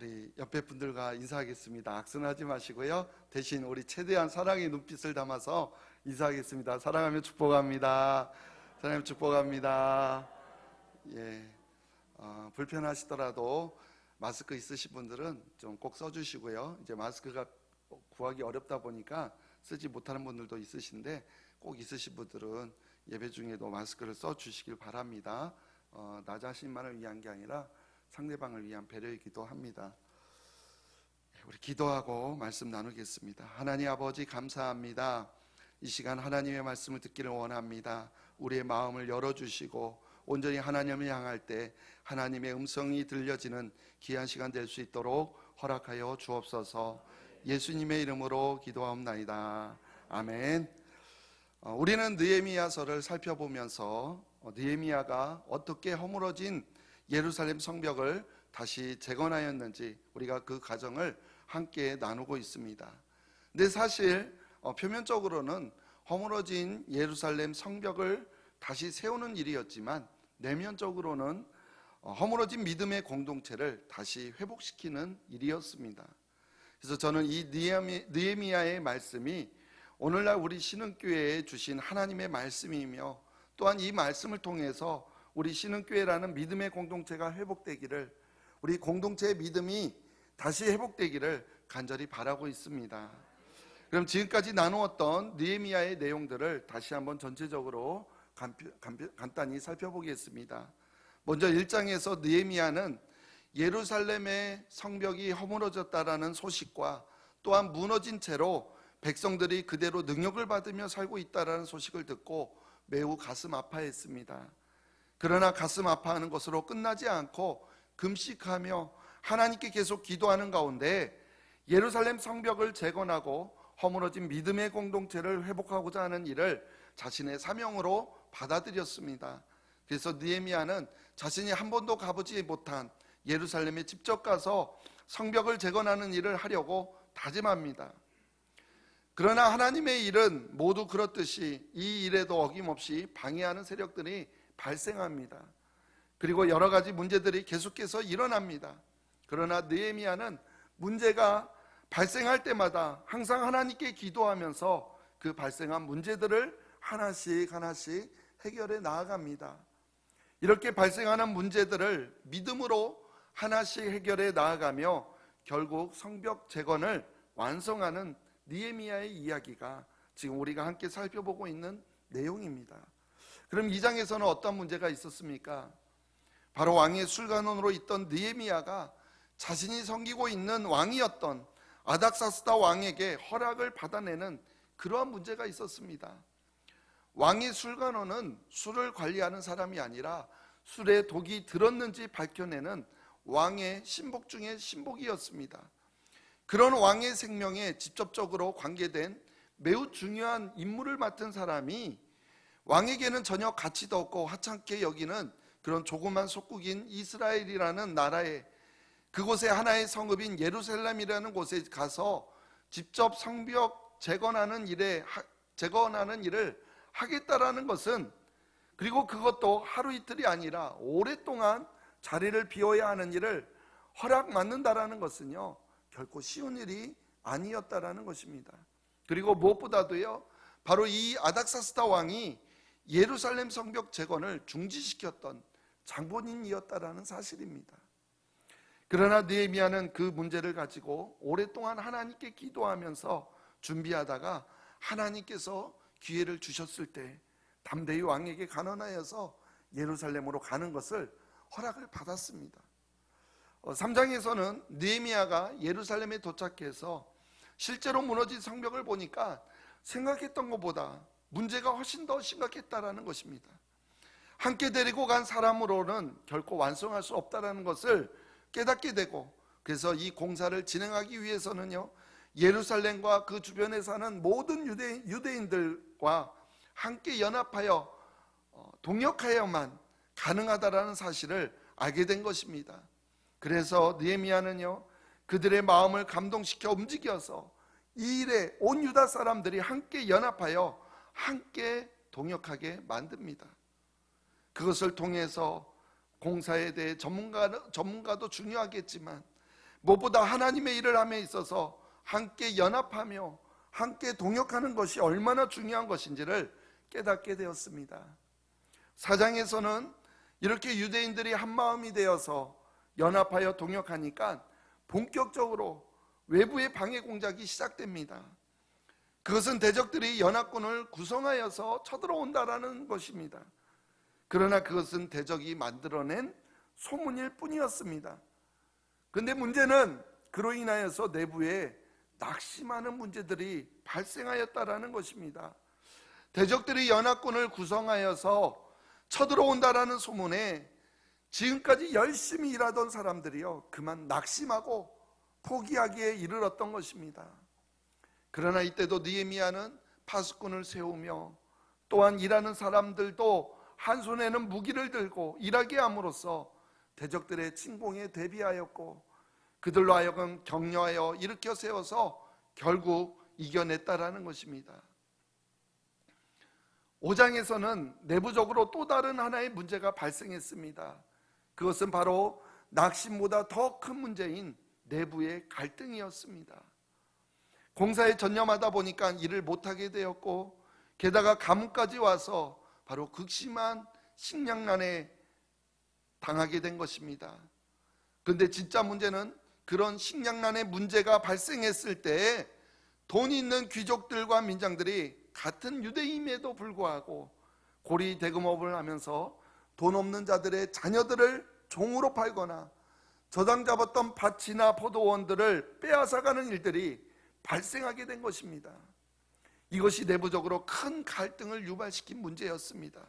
우리 옆에 분들과 인사하겠습니다. 악순하지 마시고요. 대신 우리 최대한 사랑의 눈빛을 담아서 인사하겠습니다. 사랑하며 축복합니다. 사랑하며 축복합니다. 예, 불편하시더라도 마스크 있으신 분들은 좀 꼭 써주시고요. 이제 마스크가 구하기 어렵다 보니까 쓰지 못하는 분들도 있으신데 꼭 있으신 분들은 예배 중에도 마스크를 써주시길 바랍니다. 나 자신만을 위한 게 아니라 상대방을 위한 배려이기도 합니다. 우리 기도하고 말씀 나누겠습니다. 하나님 아버지 감사합니다. 이 시간 하나님의 말씀을 듣기를 원합니다. 우리의 마음을 열어주시고 온전히 하나님을 향할 때 하나님의 음성이 들려지는 귀한 시간 될 수 있도록 허락하여 주옵소서. 예수님의 이름으로 기도하옵나이다. 아멘. 우리는 느헤미야서를 살펴보면서 느헤미야가 어떻게 허물어진 예루살렘 성벽을 다시 재건하였는지 우리가 그 과정을 함께 나누고 있습니다. 근데 사실 표면적으로는 허물어진 예루살렘 성벽을 다시 세우는 일이었지만 내면적으로는 허물어진 믿음의 공동체를 다시 회복시키는 일이었습니다. 그래서 저는 이 느헤미야의 말씀이 오늘날 우리 신흥교회에 주신 하나님의 말씀이며 또한 이 말씀을 통해서 우리 신흥교회라는 믿음의 공동체가 회복되기를, 우리 공동체의 믿음이 다시 회복되기를 간절히 바라고 있습니다. 그럼 지금까지 나누었던 느헤미야의 내용들을 다시 한번 전체적으로 간단히 살펴보겠습니다. 먼저 1장에서 느헤미야는 예루살렘의 성벽이 허물어졌다라는 소식과 또한 무너진 채로 백성들이 그대로 능욕을 받으며 살고 있다라는 소식을 듣고 매우 가슴 아파했습니다. 그러나 가슴 아파하는 것으로 끝나지 않고 금식하며 하나님께 계속 기도하는 가운데 예루살렘 성벽을 재건하고 허물어진 믿음의 공동체를 회복하고자 하는 일을 자신의 사명으로 받아들였습니다. 그래서 느헤미야는 자신이 한 번도 가보지 못한 예루살렘에 직접 가서 성벽을 재건하는 일을 하려고 다짐합니다. 그러나 하나님의 일은 모두 그렇듯이 이 일에도 어김없이 방해하는 세력들이 발생합니다. 그리고 여러 가지 문제들이 계속해서 일어납니다. 그러나 느헤미야는 문제가 발생할 때마다 항상 하나님께 기도하면서 그 발생한 문제들을 하나씩 해결해 나아갑니다. 이렇게 발생하는 문제들을 믿음으로 하나씩 해결해 나아가며 결국 성벽 재건을 완성하는 느헤미야의 이야기가 지금 우리가 함께 살펴보고 있는 내용입니다. 그럼 2장에서는 어떤 문제가 있었습니까? 바로 왕의 술관원으로 있던 느헤미야가 자신이 섬기고 있는 왕이었던 아닥사스다 왕에게 허락을 받아내는 그러한 문제가 있었습니다. 왕의 술관원은 술을 관리하는 사람이 아니라 술에 독이 들었는지 밝혀내는 왕의 신복 중에 신복이었습니다. 그런 왕의 생명에 직접적으로 관계된 매우 중요한 임무를 맡은 사람이 왕에게는 전혀 가치도 없고 하찮게 여기는 그런 조그만 속국인 이스라엘이라는 나라에, 그곳에 하나의 성읍인 예루살렘이라는 곳에 가서 직접 성벽 재건하는 일을 하겠다라는 것은, 그리고 그것도 하루 이틀이 아니라 오랫동안 자리를 비워야 하는 일을 허락받는다라는 것은요 결코 쉬운 일이 아니었다라는 것입니다. 그리고 무엇보다도요 바로 이 아닥사스다 왕이 예루살렘 성벽 재건을 중지시켰던 장본인이었다라는 사실입니다. 그러나 느헤미야는 그 문제를 가지고 오랫동안 하나님께 기도하면서 준비하다가 하나님께서 기회를 주셨을 때 담대히 왕에게 간언하여서 예루살렘으로 가는 것을 허락을 받았습니다. 3장에서는 느헤미야가 예루살렘에 도착해서 실제로 무너진 성벽을 보니까 생각했던 것보다 문제가 훨씬 더 심각했다라는 것입니다. 함께 데리고 간 사람으로는 결코 완성할 수 없다라는 것을 깨닫게 되고, 그래서 이 공사를 진행하기 위해서는요 예루살렘과 그 주변에 사는 모든 유대인들과 함께 연합하여 동역하여만 가능하다라는 사실을 알게 된 것입니다. 그래서 느헤미야는요 그들의 마음을 감동시켜 움직여서 이 일에 온 유다 사람들이 함께 연합하여 함께 동역하게 만듭니다. 그것을 통해서 공사에 대해 전문가도 중요하겠지만 무엇보다 하나님의 일을 함에 있어서 함께 연합하며 함께 동역하는 것이 얼마나 중요한 것인지를 깨닫게 되었습니다. 4장에서는 이렇게 유대인들이 한마음이 되어서 연합하여 동역하니까 본격적으로 외부의 방해 공작이 시작됩니다. 그것은 대적들이 연합군을 구성하여서 쳐들어온다라는 것입니다. 그러나 그것은 대적이 만들어낸 소문일 뿐이었습니다. 그런데 문제는 그로 인하여서 내부에 낙심하는 문제들이 발생하였다라는 것입니다. 대적들이 연합군을 구성하여서 쳐들어온다라는 소문에 지금까지 열심히 일하던 사람들이요, 그만 낙심하고 포기하기에 이르렀던 것입니다. 그러나 이때도 느헤미야는 파수꾼을 세우며 또한 일하는 사람들도 한 손에는 무기를 들고 일하게 함으로써 대적들의 침공에 대비하였고 그들로 하여금 격려하여 일으켜 세워서 결국 이겨냈다라는 것입니다. 5장에서는 내부적으로 또 다른 하나의 문제가 발생했습니다. 그것은 바로 낙심보다 더 큰 문제인 내부의 갈등이었습니다. 공사에 전념하다 보니까 일을 못하게 되었고 게다가 감옥까지 와서 바로 극심한 식량난에 당하게 된 것입니다. 그런데 진짜 문제는 그런 식량난의 문제가 발생했을 때 돈 있는 귀족들과 민장들이 같은 유대인임에도 불구하고 고리 대금업을 하면서 돈 없는 자들의 자녀들을 종으로 팔거나 저당 잡았던 밭이나 포도원들을 빼앗아가는 일들이 발생하게 된 것입니다. 이것이 내부적으로 큰 갈등을 유발시킨 문제였습니다.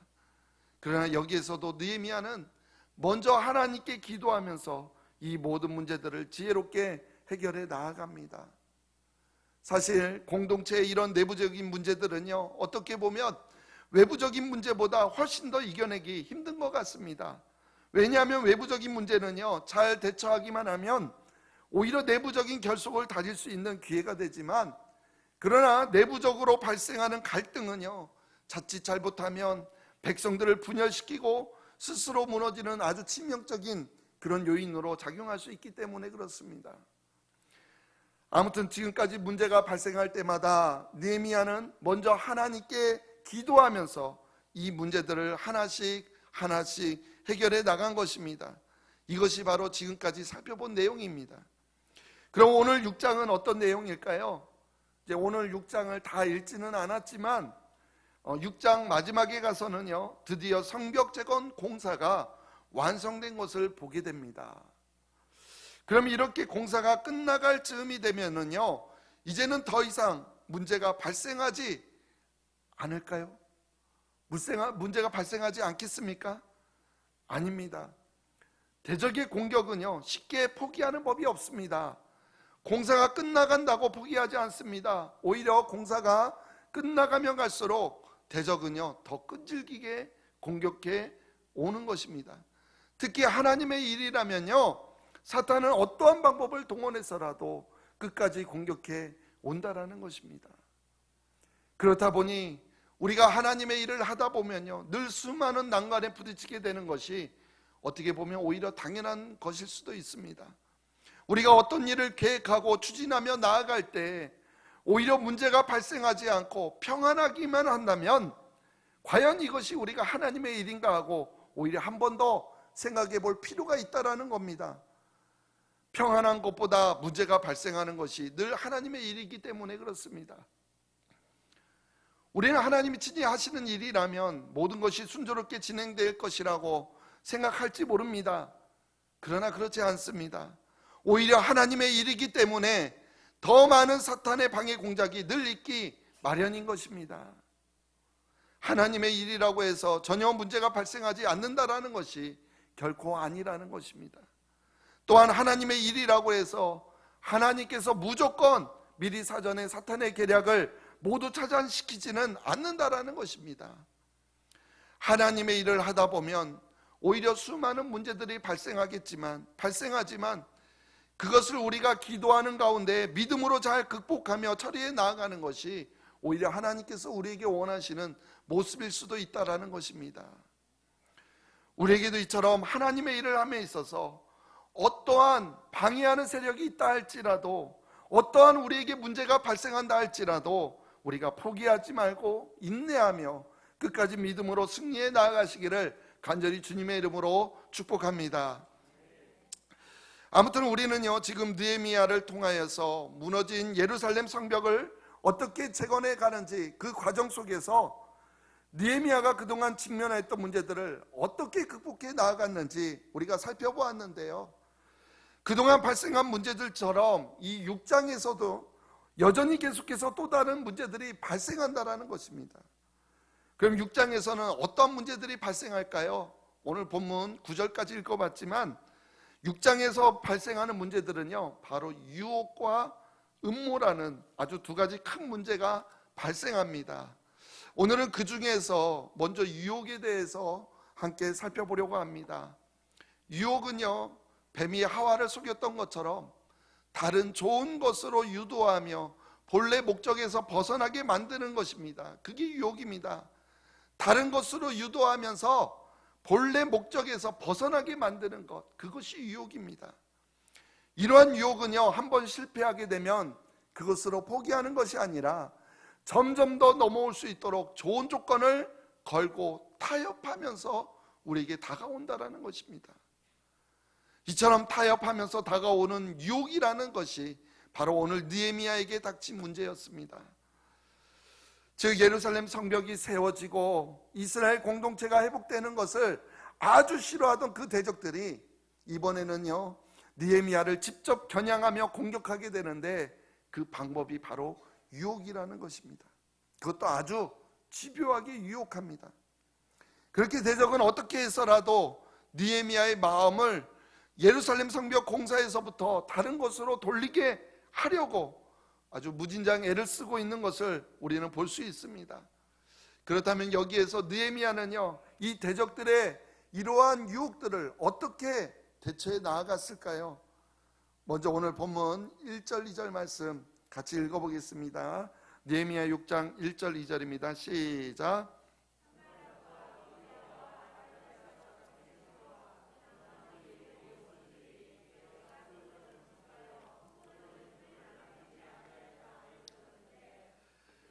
그러나 여기에서도 느헤미야는 먼저 하나님께 기도하면서 이 모든 문제들을 지혜롭게 해결해 나아갑니다. 사실 공동체의 이런 내부적인 문제들은요, 어떻게 보면 외부적인 문제보다 훨씬 더 이겨내기 힘든 것 같습니다. 왜냐하면 외부적인 문제는요, 잘 대처하기만 하면 오히려 내부적인 결속을 다질 수 있는 기회가 되지만, 그러나 내부적으로 발생하는 갈등은요, 자칫 잘못하면 백성들을 분열시키고 스스로 무너지는 아주 치명적인 그런 요인으로 작용할 수 있기 때문에 그렇습니다. 아무튼 지금까지 문제가 발생할 때마다 느헤미야는 먼저 하나님께 기도하면서 이 문제들을 하나씩 해결해 나간 것입니다. 이것이 바로 지금까지 살펴본 내용입니다. 그럼 오늘 6장은 어떤 내용일까요? 이제 오늘 6장을 다 읽지는 않았지만 6장 마지막에 가서는요, 드디어 성벽 재건 공사가 완성된 것을 보게 됩니다. 그럼 이렇게 공사가 끝나갈 즈음이 되면은요, 이제는 더 이상 문제가 발생하지 않을까요? 문제가 발생하지 않겠습니까? 아닙니다. 대적의 공격은요, 쉽게 포기하는 법이 없습니다. 공사가 끝나간다고 포기하지 않습니다. 오히려 공사가 끝나가면 갈수록 대적은요, 더 끈질기게 공격해 오는 것입니다. 특히 하나님의 일이라면요, 사탄은 어떠한 방법을 동원해서라도 끝까지 공격해 온다라는 것입니다. 그렇다 보니 우리가 하나님의 일을 하다 보면요, 늘 수많은 난관에 부딪히게 되는 것이 어떻게 보면 오히려 당연한 것일 수도 있습니다. 우리가 어떤 일을 계획하고 추진하며 나아갈 때 오히려 문제가 발생하지 않고 평안하기만 한다면 과연 이것이 우리가 하나님의 일인가 하고 오히려 한 번 더 생각해 볼 필요가 있다라는 겁니다. 평안한 것보다 문제가 발생하는 것이 늘 하나님의 일이기 때문에 그렇습니다. 우리는 하나님이 친히 하시는 일이라면 모든 것이 순조롭게 진행될 것이라고 생각할지 모릅니다. 그러나 그렇지 않습니다. 오히려 하나님의 일이기 때문에 더 많은 사탄의 방해 공작이 늘 있기 마련인 것입니다. 하나님의 일이라고 해서 전혀 문제가 발생하지 않는다라는 것이 결코 아니라는 것입니다. 또한 하나님의 일이라고 해서 하나님께서 무조건 미리 사전에 사탄의 계략을 모두 차단시키지는 않는다라는 것입니다. 하나님의 일을 하다 보면 오히려 수많은 문제들이 발생하지만 그것을 우리가 기도하는 가운데 믿음으로 잘 극복하며 처리해 나아가는 것이 오히려 하나님께서 우리에게 원하시는 모습일 수도 있다라는 것입니다. 우리에게도 이처럼 하나님의 일을 함에 있어서 어떠한 방해하는 세력이 있다 할지라도, 어떠한 우리에게 문제가 발생한다 할지라도 우리가 포기하지 말고 인내하며 끝까지 믿음으로 승리해 나아가시기를 간절히 주님의 이름으로 축복합니다. 아무튼 우리는요, 지금 느헤미야를 통하여서 무너진 예루살렘 성벽을 어떻게 재건해 가는지, 그 과정 속에서 느헤미야가 그동안 직면했던 문제들을 어떻게 극복해 나아갔는지 우리가 살펴보았는데요, 그동안 발생한 문제들처럼 이 6장에서도 여전히 계속해서 또 다른 문제들이 발생한다라는 것입니다. 그럼 6장에서는 어떤 문제들이 발생할까요? 오늘 본문 9절까지 읽어봤지만 6장에서 발생하는 문제들은요, 바로 유혹과 음모라는 아주 두 가지 큰 문제가 발생합니다. 오늘은 그 중에서 먼저 유혹에 대해서 함께 살펴보려고 합니다. 유혹은요, 뱀이 하와를 속였던 것처럼 다른 좋은 것으로 유도하며 본래 목적에서 벗어나게 만드는 것입니다. 그게 유혹입니다. 다른 것으로 유도하면서 본래 목적에서 벗어나게 만드는 것, 그것이 유혹입니다. 이러한 유혹은요, 한번 실패하게 되면 그것으로 포기하는 것이 아니라 점점 더 넘어올 수 있도록 좋은 조건을 걸고 타협하면서 우리에게 다가온다라는 것입니다. 이처럼 타협하면서 다가오는 유혹이라는 것이 바로 오늘 느헤미야에게 닥친 문제였습니다. 즉 예루살렘 성벽이 세워지고 이스라엘 공동체가 회복되는 것을 아주 싫어하던 그 대적들이 이번에는요, 느헤미야를 직접 겨냥하며 공격하게 되는데, 그 방법이 바로 유혹이라는 것입니다. 그것도 아주 집요하게 유혹합니다. 그렇게 대적은 어떻게 해서라도 느헤미야의 마음을 예루살렘 성벽 공사에서부터 다른 곳으로 돌리게 하려고 아주 무진장 애를 쓰고 있는 것을 우리는 볼 수 있습니다. 그렇다면 여기에서 느헤미야는요, 이 대적들의 이러한 유혹들을 어떻게 대처해 나아갔을까요? 먼저 오늘 본문 1절 2절 말씀 같이 읽어보겠습니다. 느헤미야 6장 1절 2절입니다. 시작.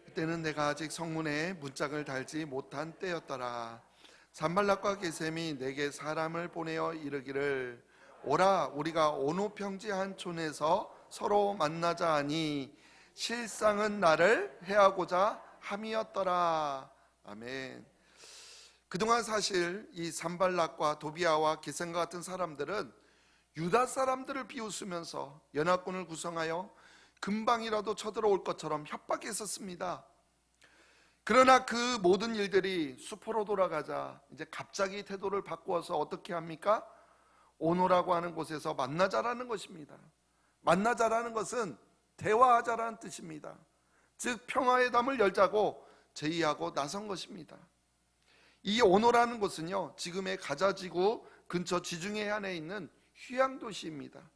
그때는 내가 아직 성문에 문짝을 달지 못한 때였더라. 산발락과 게셈이 내게 사람을 보내어 이르기를, 오라, 우리가 오노 평지 한 촌에서 서로 만나자 하니 실상은 나를 해하고자 함이었더라. 아멘. 그동안 사실 이 산발락과 도비아와 게셈과 같은 사람들은 유다 사람들을 비웃으면서 연합군을 구성하여 금방이라도 쳐들어올 것처럼 협박했었습니다. 그러나 그 모든 일들이 수포로 돌아가자 이제 갑자기 태도를 바꾸어서 어떻게 합니까? 오노라고 하는 곳에서 만나자라는 것입니다. 만나자라는 것은 대화하자라는 뜻입니다. 즉 평화회담을 열자고 제의하고 나선 것입니다. 이 오노라는 곳은요, 지금의 가자지구 근처 지중해 해안에 있는 휴양도시입니다.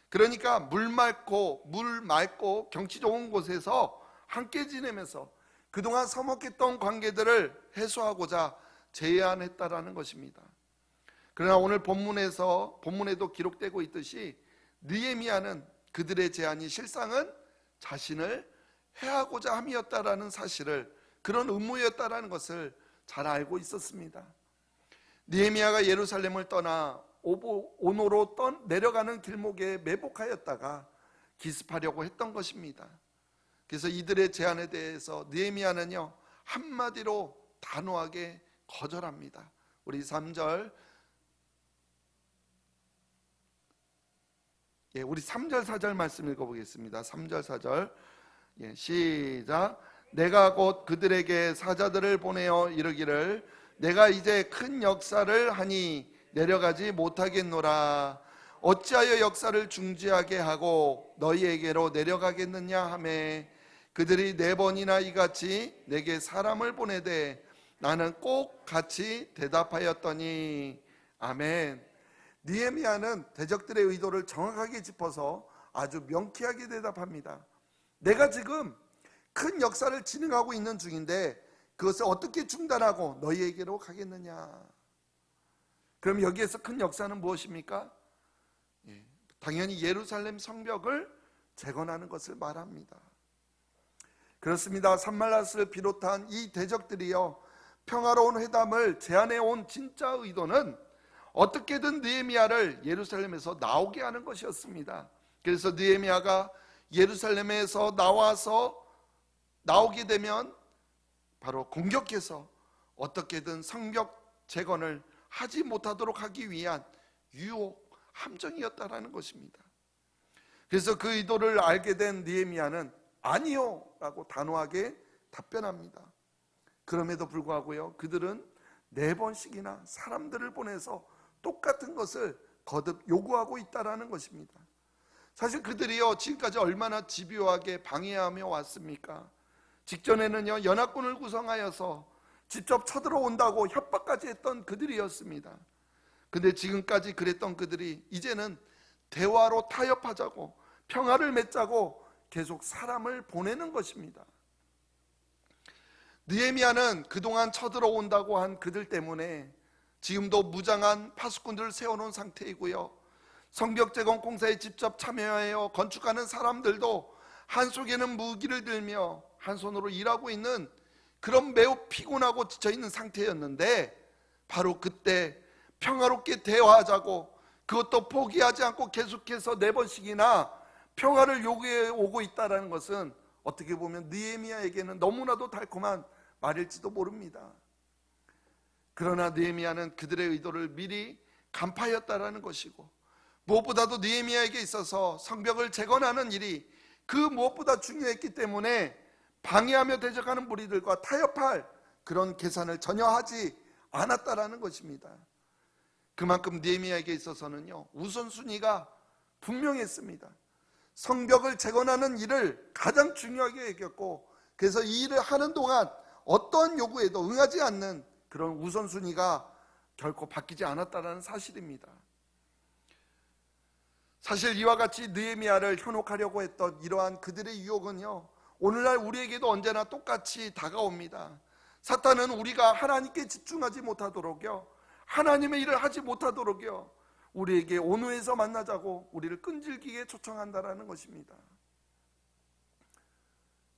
그러니까 물 맑고 경치 좋은 곳에서 함께 지내면서 그동안 서먹했던 관계들을 해소하고자 제안했다라는 것입니다. 그러나 오늘 본문에도 기록되고 있듯이 느헤미야는 그들의 제안이 실상은 자신을 해하고자 함이었다라는 사실을, 그런 음모였다라는 것을 잘 알고 있었습니다. 느헤미야가 예루살렘을 떠나 오노로 내려가는 길목에 매복하였다가 기습하려고 했던 것입니다. 그래서 이들의 제안에 대해서 느헤미야는요, 한마디로 단호하게 거절합니다. 우리 3절, 우리 3절 4절 말씀 읽어보겠습니다. 3절 4절 시작. 내가 곧 그들에게 사자들을 보내어 이르기를, 내가 이제 큰 역사를 하니 내려가지 못하겠노라. 어찌하여 역사를 중지하게 하고 너희에게로 내려가겠느냐 하매, 그들이 4번이나 이같이 내게 사람을 보내되 나는 꼭 같이 대답하였더니. 아멘. 느헤미야는 대적들의 의도를 정확하게 짚어서 아주 명쾌하게 대답합니다. 내가 지금 큰 역사를 진행하고 있는 중인데 그것을 어떻게 중단하고 너희에게로 가겠느냐. 그럼 여기에서 큰 역사는 무엇입니까? 당연히 예루살렘 성벽을 재건하는 것을 말합니다. 그렇습니다. 산발랏을 비롯한 이 대적들이요, 평화로운 회담을 제안해 온 진짜 의도는 어떻게든 느헤미야를 예루살렘에서 나오게 하는 것이었습니다. 그래서 느헤미야가 예루살렘에서 나오게 되면 바로 공격해서 어떻게든 성벽 재건을 하지 못하도록 하기 위한 유혹, 함정이었다라는 것입니다. 그래서 그 의도를 알게 된 느헤미야는 아니요 라고 단호하게 답변합니다. 그럼에도 불구하고요, 그들은 4번씩이나 사람들을 보내서 똑같은 것을 거듭 요구하고 있다라는 것입니다. 사실 그들이요, 지금까지 얼마나 집요하게 방해하며 왔습니까? 직전에는요, 연합군을 구성하여서 직접 쳐들어온다고 협박까지 했던 그들이었습니다. 근데 지금까지 그랬던 그들이 이제는 대화로 타협하자고, 평화를 맺자고 계속 사람을 보내는 것입니다. 느헤미야는 그동안 쳐들어온다고 한 그들 때문에 지금도 무장한 파수꾼들을 세워놓은 상태이고요, 성벽 재건 공사에 직접 참여하여 건축하는 사람들도 한 손에는 무기를 들며 한 손으로 일하고 있는 그런 매우 피곤하고 지쳐있는 상태였는데, 바로 그때 평화롭게 대화하자고, 그것도 포기하지 않고 계속해서 4번씩이나 평화를 요구해 오고 있다는 것은 어떻게 보면 느헤미야에게는 너무나도 달콤한 말일지도 모릅니다. 그러나 느헤미야는 그들의 의도를 미리 간파하였다라는 것이고, 무엇보다도 느헤미야에게 있어서 성벽을 재건하는 일이 그 무엇보다 중요했기 때문에 방해하며 대적하는 무리들과 타협할 그런 계산을 전혀 하지 않았다라는 것입니다. 그만큼 느헤미야에게 있어서는요, 우선순위가 분명했습니다. 성벽을 재건하는 일을 가장 중요하게 여겼고, 그래서 이 일을 하는 동안 어떤 요구에도 응하지 않는 그런 우선순위가 결코 바뀌지 않았다는 사실입니다. 사실 이와 같이 느헤미야를 현혹하려고 했던 이러한 그들의 유혹은요, 오늘날 우리에게도 언제나 똑같이 다가옵니다. 사탄은 우리가 하나님께 집중하지 못하도록요, 하나님의 일을 하지 못하도록요, 우리에게 온후해서 만나자고 우리를 끈질기게 초청한다라는 것입니다.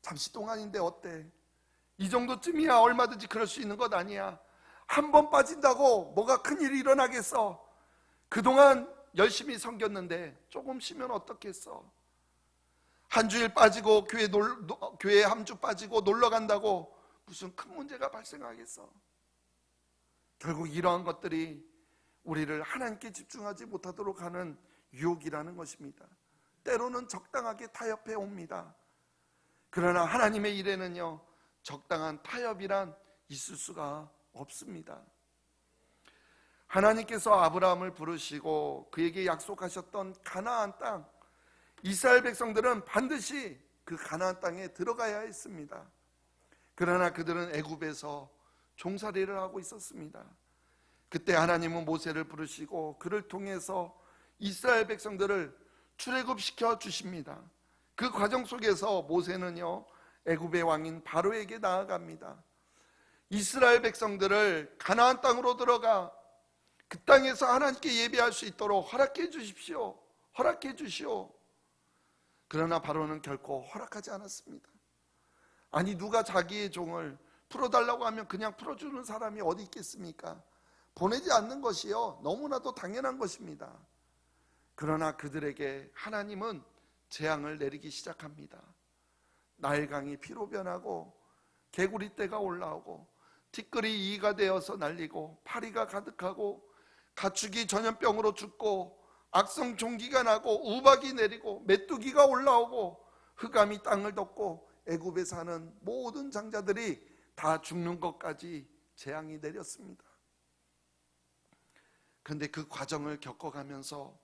잠시 동안인데 어때? 이 정도쯤이야 얼마든지 그럴 수 있는 것 아니야. 한 번 빠진다고 뭐가 큰일이 일어나겠어? 그동안 열심히 섬겼는데 조금 쉬면 어떻겠어? 한 주일 빠지고 교회 한 주 빠지고 놀러 간다고 무슨 큰 문제가 발생하겠어? 결국 이러한 것들이 우리를 하나님께 집중하지 못하도록 하는 유혹이라는 것입니다. 때로는 적당하게 타협해 옵니다. 그러나 하나님의 일에는요, 적당한 타협이란 있을 수가 없습니다. 하나님께서 아브라함을 부르시고 그에게 약속하셨던 가나안 땅, 이스라엘 백성들은 반드시 그 가나안 땅에 들어가야 했습니다. 그러나 그들은 애굽에서 종살이를 하고 있었습니다. 그때 하나님은 모세를 부르시고 그를 통해서 이스라엘 백성들을 출애굽시켜 주십니다. 그 과정 속에서 모세는요, 애굽의 왕인 바로에게 나아갑니다. 이스라엘 백성들을 가나안 땅으로 들어가 그 땅에서 하나님께 예배할 수 있도록 허락해 주십시오. 허락해 주시오. 그러나 바로는 결코 허락하지 않았습니다. 아니, 누가 자기의 종을 풀어달라고 하면 그냥 풀어주는 사람이 어디 있겠습니까? 보내지 않는 것이요, 너무나도 당연한 것입니다. 그러나 그들에게 하나님은 재앙을 내리기 시작합니다. 나일강이 피로 변하고 개구리떼가 올라오고 티끌이 이가 되어서 날리고 파리가 가득하고 가축이 전염병으로 죽고 악성 종기가 나고 우박이 내리고 메뚜기가 올라오고 흑암이 땅을 덮고 애굽에 사는 모든 장자들이 다 죽는 것까지 재앙이 내렸습니다. 그런데 그 과정을 겪어가면서,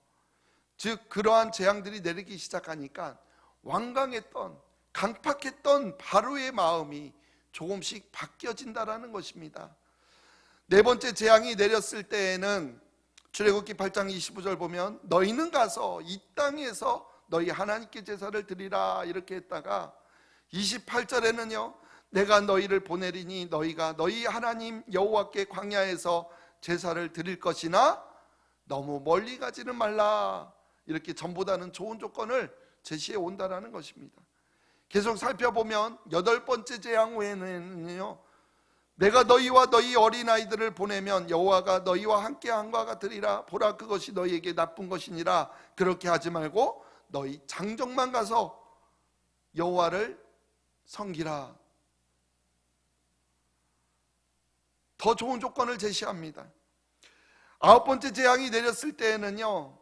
즉 그러한 재앙들이 내리기 시작하니까 완강했던 강팍했던 바로의 마음이 조금씩 바뀌어진다라는 것입니다. 4번째 재앙이 내렸을 때에는 출애굽기 8장 25절 보면 너희는 가서 이 땅에서 너희 하나님께 제사를 드리라 이렇게 했다가 28절에는요 내가 너희를 보내리니 너희가 너희 하나님 여호와께 광야에서 제사를 드릴 것이나 너무 멀리 가지는 말라 이렇게 전보다는 좋은 조건을 제시해 온다라는 것입니다. 계속 살펴보면 8번째 재앙 후에는요, 내가 너희와 너희 어린아이들을 보내면 여호와가 너희와 함께한과 같으리라. 보라, 그것이 너희에게 나쁜 것이니라. 그렇게 하지 말고 너희 장정만 가서 여호와를 섬기라. 더 좋은 조건을 제시합니다. 9번째 재앙이 내렸을 때에는요,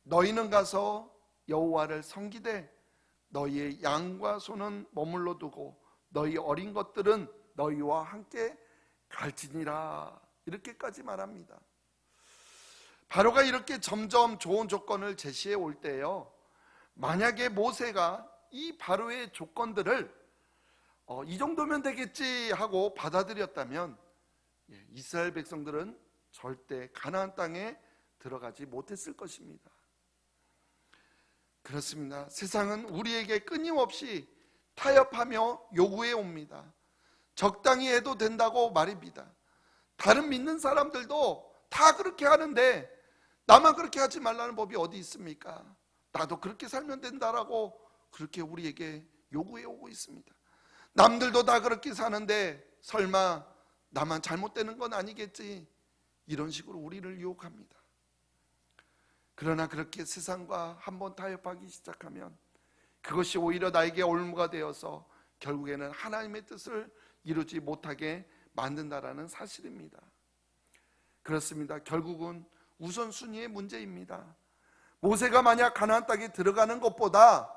너희는 가서 여호와를 섬기되 너희의 양과 소는 머물러 두고 너희 어린 것들은 너희와 함께 갈지니라. 이렇게까지 말합니다. 바로가 이렇게 점점 좋은 조건을 제시해 올 때요, 만약에 모세가 이 바로의 조건들을 이 정도면 되겠지 하고 받아들였다면 이스라엘 백성들은 절대 가나안 땅에 들어가지 못했을 것입니다. 그렇습니다. 세상은 우리에게 끊임없이 타협하며 요구해 옵니다. 적당히 해도 된다고 말입니다. 다른 믿는 사람들도 다 그렇게 하는데 나만 그렇게 하지 말라는 법이 어디 있습니까? 나도 그렇게 살면 된다라고 그렇게 우리에게 요구해 오고 있습니다. 남들도 다 그렇게 사는데 설마 나만 잘못되는 건 아니겠지? 이런 식으로 우리를 유혹합니다. 그러나 그렇게 세상과 한번 타협하기 시작하면 그것이 오히려 나에게 올무가 되어서 결국에는 하나님의 뜻을 이루지 못하게 만든다라는 사실입니다. 그렇습니다. 결국은 우선순위의 문제입니다. 모세가 만약 가나안 땅에 들어가는 것보다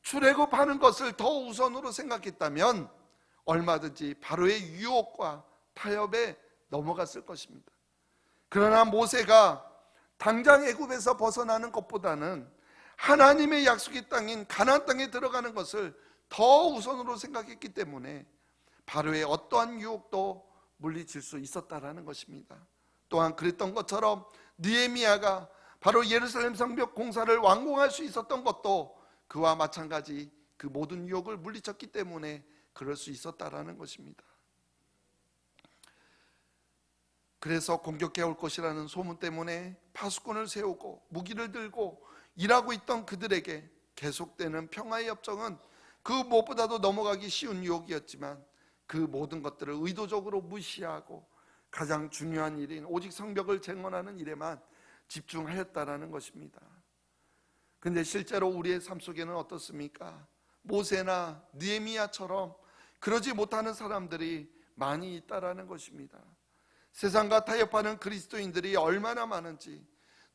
출애굽하는 것을 더 우선으로 생각했다면 얼마든지 바로의 유혹과 타협에 넘어갔을 것입니다. 그러나 모세가 당장 애굽에서 벗어나는 것보다는 하나님의 약속의 땅인 가나안 땅에 들어가는 것을 더 우선으로 생각했기 때문에 바로의 어떠한 유혹도 물리칠 수 있었다라는 것입니다. 또한 그랬던 것처럼 느헤미야가 바로 예루살렘 성벽 공사를 완공할 수 있었던 것도 그와 마찬가지 그 모든 유혹을 물리쳤기 때문에 그럴 수 있었다라는 것입니다. 그래서 공격해 올 것이라는 소문 때문에 파수꾼을 세우고 무기를 들고 일하고 있던 그들에게 계속되는 평화의 협정은 그 무엇보다도 넘어가기 쉬운 유혹이었지만 그 모든 것들을 의도적으로 무시하고 가장 중요한 일인 오직 성벽을 재건하는 일에만 집중하였다라는 것입니다. 근데 실제로 우리의 삶 속에는 어떻습니까? 모세나 느헤미야처럼 그러지 못하는 사람들이 많이 있다라는 것입니다. 세상과 타협하는 그리스도인들이 얼마나 많은지,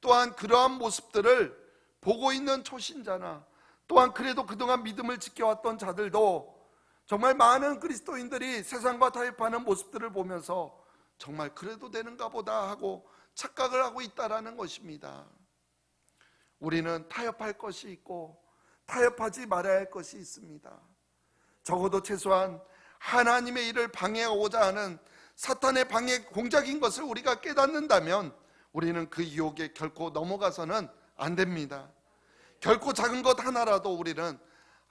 또한 그러한 모습들을 보고 있는 초신자나 또한 그래도 그동안 믿음을 지켜왔던 자들도 정말 많은 그리스도인들이 세상과 타협하는 모습들을 보면서 정말 그래도 되는가 보다 하고 착각을 하고 있다라는 것입니다. 우리는 타협할 것이 있고 타협하지 말아야 할 것이 있습니다. 적어도 최소한 하나님의 일을 방해하고자 하는 사탄의 방해 공작인 것을 우리가 깨닫는다면 우리는 그 유혹에 결코 넘어가서는 안 됩니다. 결코 작은 것 하나라도 우리는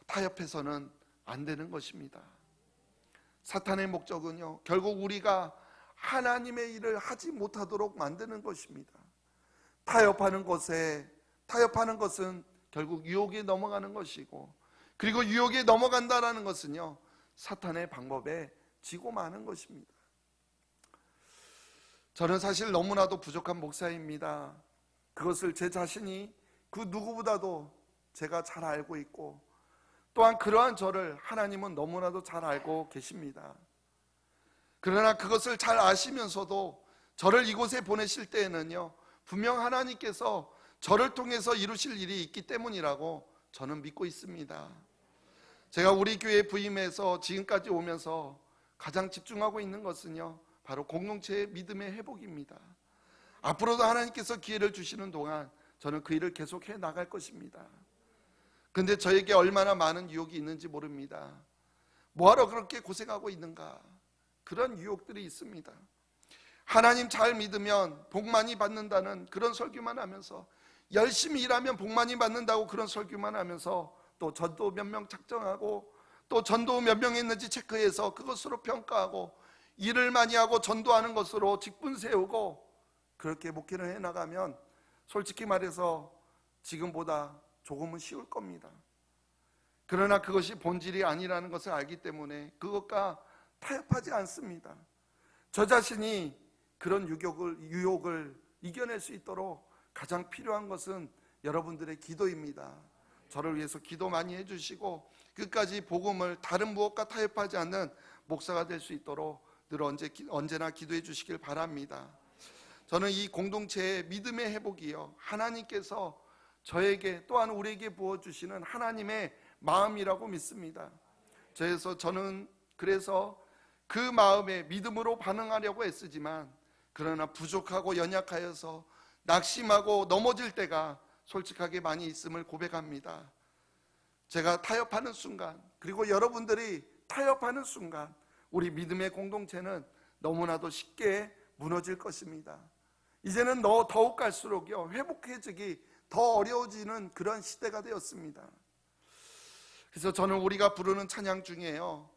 타협해서는 안 되는 것입니다. 사탄의 목적은요, 결국 우리가 하나님의 일을 하지 못하도록 만드는 것입니다. 타협하는 것은 결국 유혹에 넘어가는 것이고, 그리고 유혹에 넘어간다라는 것은요, 사탄의 방법에 지고 마는 것입니다. 저는 사실 너무나도 부족한 목사입니다. 그것을 제 자신이 그 누구보다도 제가 잘 알고 있고, 또한 그러한 저를 하나님은 너무나도 잘 알고 계십니다. 그러나 그것을 잘 아시면서도 저를 이곳에 보내실 때에는요, 분명 하나님께서 저를 통해서 이루실 일이 있기 때문이라고 저는 믿고 있습니다. 제가 우리 교회 부임해서 지금까지 오면서 가장 집중하고 있는 것은요, 바로 공동체의 믿음의 회복입니다. 앞으로도 하나님께서 기회를 주시는 동안 저는 그 일을 계속해 나갈 것입니다. 근데 저에게 얼마나 많은 유혹이 있는지 모릅니다. 뭐하러 그렇게 고생하고 있는가? 그런 유혹들이 있습니다. 하나님 잘 믿으면 복 많이 받는다는 그런 설교만 하면서, 열심히 일하면 복 많이 받는다고 그런 설교만 하면서, 또 전도 몇 명 작정하고 또 전도 몇 명 했는지 체크해서 그것으로 평가하고, 일을 많이 하고 전도하는 것으로 직분 세우고, 그렇게 목회를 해나가면 솔직히 말해서 지금보다 조금은 쉬울 겁니다. 그러나 그것이 본질이 아니라는 것을 알기 때문에 그것과 타협하지 않습니다. 저 자신이 그런 유혹을 이겨낼 수 있도록 가장 필요한 것은 여러분들의 기도입니다. 저를 위해서 기도 많이 해주시고 끝까지 복음을 다른 무엇과 타협하지 않는 목사가 될 수 있도록 늘 언제나 기도해 주시길 바랍니다. 저는 이 공동체의 믿음의 회복이요, 하나님께서 저에게 또한 우리에게 부어주시는 하나님의 마음이라고 믿습니다. 저는 그래서 그 마음에 믿음으로 반응하려고 애쓰지만 그러나 부족하고 연약하여서 낙심하고 넘어질 때가 솔직하게 많이 있음을 고백합니다. 제가 타협하는 순간, 그리고 여러분들이 타협하는 순간 우리 믿음의 공동체는 너무나도 쉽게 무너질 것입니다. 이제는 더욱 갈수록요, 회복해지기 더 어려워지는 그런 시대가 되었습니다. 그래서 저는 우리가 부르는 찬양 중에요,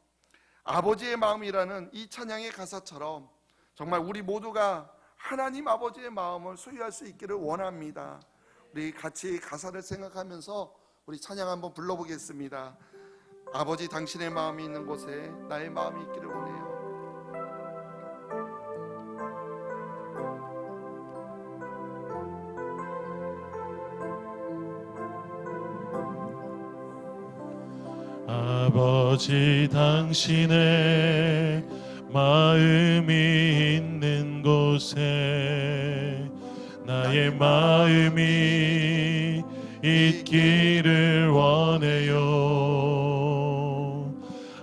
아버지의 마음이라는 이 찬양의 가사처럼 정말 우리 모두가 하나님 아버지의 마음을 소유할 수 있기를 원합니다. 우리 같이 가사를 생각하면서 우리 찬양 한번 불러보겠습니다. 아버지 당신의 마음이 있는 곳에 나의 마음이 있기를 원해요. 아버지 당신의 마음이 있는 곳에 나의 마음이 있기를 원해요.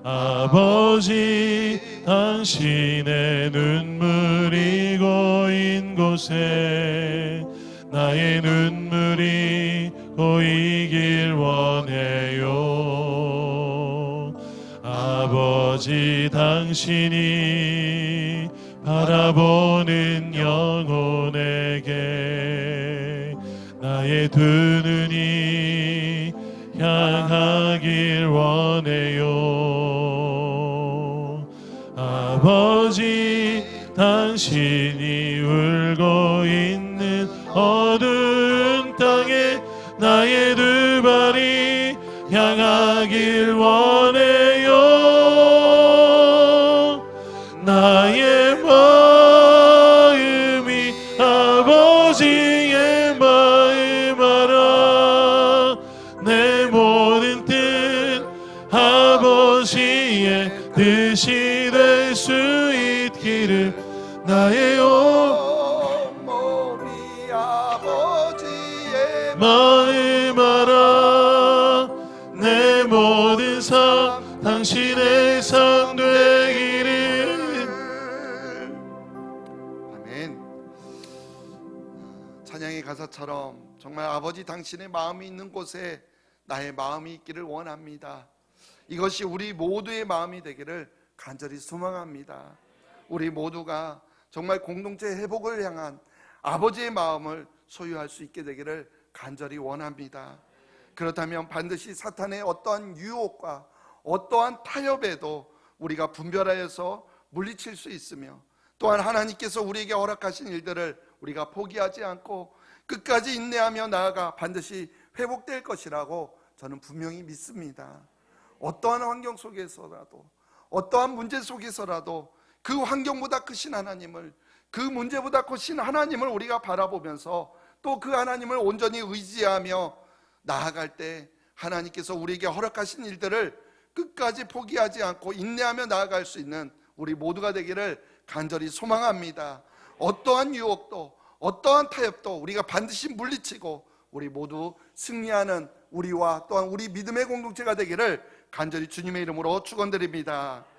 아버지 당신의 눈물이 고인 곳에 나의 눈물이 고이길 원해요. 아버지 당신이 바라보는 영혼에게 나의 두 눈이 향하길 원해요. 아버지 당신이 울고 있는 어두운 땅에 나의 두 발이 향하길 원해요. 나의 마음이 아버지의 마음 알아. 내 모든 뜻 아버지의 뜻이 될 수 있기를 나의 온몸이 아버지의 마음 알아. 내 모든 삶 당신의 삶 되기를. 아멘. 찬양의 가사처럼 정말 아버지 당신의 마음이 있는 곳에 나의 마음이 있기를 원합니다. 이것이 우리 모두의 마음이 되기를 간절히 소망합니다. 우리 모두가 정말 공동체 회복을 향한 아버지의 마음을 소유할 수 있게 되기를 간절히 원합니다. 그렇다면 반드시 사탄의 어떠한 유혹과 어떠한 타협에도 우리가 분별하여서 물리칠 수 있으며, 또한 하나님께서 우리에게 허락하신 일들을 우리가 포기하지 않고 끝까지 인내하며 나아가 반드시 회복될 것이라고 저는 분명히 믿습니다. 어떠한 환경 속에서라도, 어떠한 문제 속에서라도 그 환경보다 크신 하나님을, 그 문제보다 크신 하나님을 우리가 바라보면서 또 그 하나님을 온전히 의지하며 나아갈 때 하나님께서 우리에게 허락하신 일들을 끝까지 포기하지 않고 인내하며 나아갈 수 있는 우리 모두가 되기를 간절히 소망합니다. 어떠한 유혹도 어떠한 타협도 우리가 반드시 물리치고 우리 모두 승리하는 우리와 또한 우리 믿음의 공동체가 되기를 간절히 주님의 이름으로 축원드립니다.